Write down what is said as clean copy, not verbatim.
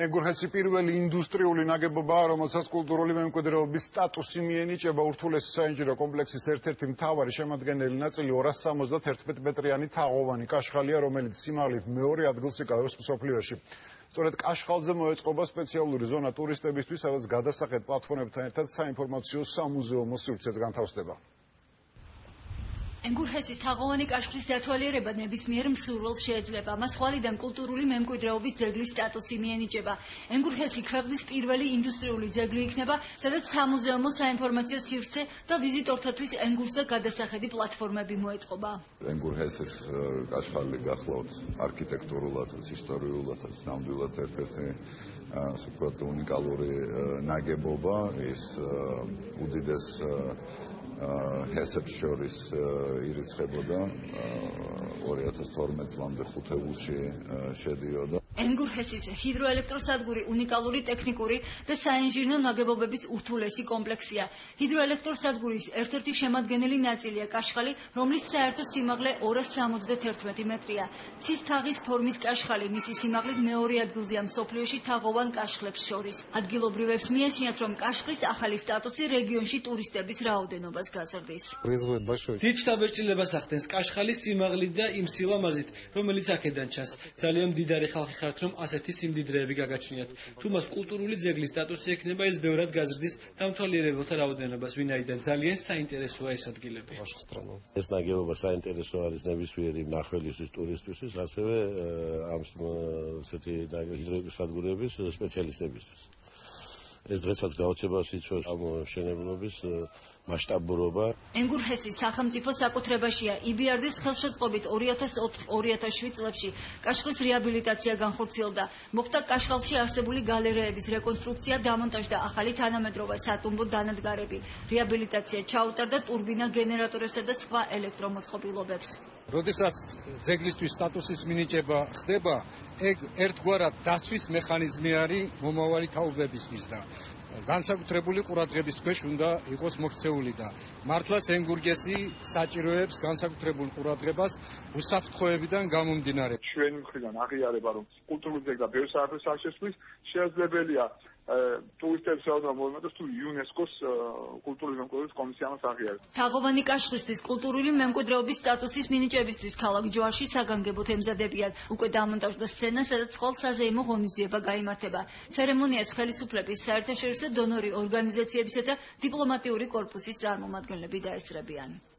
Ენგურჰესი პირველი ინდუსტრიული ნაგებობაა, რომელსაც კულტურული მემკვიდრეობის სტატუსი მიენიჭება. ურთულესი საინჟინრო კომპლექსის ერთ-ერთი მთავარი შემადგენელი ნაწილი 271 მეტრიანი თაღოვანი კაშხალია, რომელიც სიმაღლით მეორე ადგილს იკავებს მსოფლიოში. სწორედ კაშხალზე მოეწყობა სპეციალური ზონა ტურისტებისთვის, სადაც გადასახედ პლატფორმებთან ერთად საინფორმაციო სამუზეუმო სივრცეც განთავსდება. ენგურჰესის თაღოვანი კაშხლის დათვალიერება ნებისმიერ მსურველს შეეძლება. მას ხვალიდან კულტურული მემკვიდრეობის ძეგლის სტატუსი მიენიჭება. ენგურჰესი ქვეყნის პირველი ინდუსტრიული ძეგლი იქნება, სადაც სამუზეუმო საინფორმაციო სივრცე და ვიზიტორთათვის ენგურსზე გადასახედი პლატფორმები მოეწყობა. ენგურჰესის კაშხალი გახლავთ არქიტექტურულადაც, ისტორიულადაც ნამდვილად ერთ-ერთი ასე ვთქვათ უნიკალური ნაგებობა, ის უდიდეს ჰესებს შორის ირიცხებოდა 2012 წლამდე ხუთეულში შედიოდა. ენგურჰესის ჰიდროელექტროსადგური უნიკალური ტექნიკური და საინჟინრო ნაგებობების ურთულესი კომპლექსია. ჰიდროელექტროსადგურის ერთ-ერთი შემადგენელი ნაწილია კაშხალი, რომლის საერთო სიმაღლე 271 მეტრია. ცის თაღის ფორმის კაშხალი მისი სიმაღლით მეორე ადგილზეა მსოფლიოში თაღოვან კაშხლებს შორის. ადგილობრივებს მიაჩნიათ, რომ კაშხლის ახალი სტატუსი რეგიონში ტურისტების რაოდენობას გაზრდის. დიდ შთაბეჭდილებას ახდენს კაშხალის სიმაღლით და იმ სილამაზით, რომელიც აქედან ჩანს. ძალიან მდიდარი ხალხი ხართ, რომ ასეთი სიმდიდრეები გაგაჩნიათ. თუ მას კულტურული ძეგლის სტატუსი ექნება, ის ბევრად გაზრდის დამთვალიერებელთა რაოდენობას, ვინაიდან ძალიან საინტერესოა ეს ადგილები. ეს ნაგებობა საინტერესო არის ნებისმიერი მნახველისთვის, ტურისტისთვის, ასევე ამ ესეთი ჰიდროელექტროსადგურების სპეციალისტებისთვის. ეს დღესაც გაოცებას იწვევს ამ მშენებლობის მასშტაბურობა. ენგურჰესის სახელმწიფო საკუთრებაშია. EBRD-ის ხელშეწყობით 2004-2007 წლებში კაშხლის რეაბილიტაცია განხორციელდა. მოხდა კაშხალში არსებული გალერეების რეკონსტრუქცია, დამონტაჟ და ახალი თანამედროვე სატუმბო დანადგარები. რეაბილიტაცია ჩაუტარდა ტურბინა გენერატორებსა და სხვა ელექტრომოწყობილობებს. როდესაც ძეგლისთვის სტატუსის მინიჭება ხდება, ეგ ერთგვარად დაცვის მექანიზმი არის მომავალი თაობებისთვის და განსაკუთრებული ყურადღების ქვეშ უნდა იყოს მოქცეული და მართლაც ენგურჰესი საჭიროებს განსაკუთრებულ ყურადღებას უსაფრთხოებიდან გამომდინარე. ჩვენი მხრიდან აღიარება, რომ კულტურული ძეგლი ბევრ საერთოს არ შესვლის, შესაძლებელია ტურისტებს რაოდენობა მოემატოს თუ იუნესკოს კულტურული მემკვიდრეობის კომისია მას აღიარებს. თაღოვანი კაშხლისთვის კულტურული მემკვიდრეობის სტატუსის მინიჭებისთვის ქალაქ ჯვარში საგანგებოდ ემზადებიან. უკვე დამონტაჟდა სცენა, სადაც ყოველ საზეიმო ღონისძიება გაიმართება. ცერემონიას ხელისუფლების, საერთაშორისო დონორი ორგანიზაციებისა და დიპლომატიური კორპუსის წარმომადგენლები დაესწრებიან.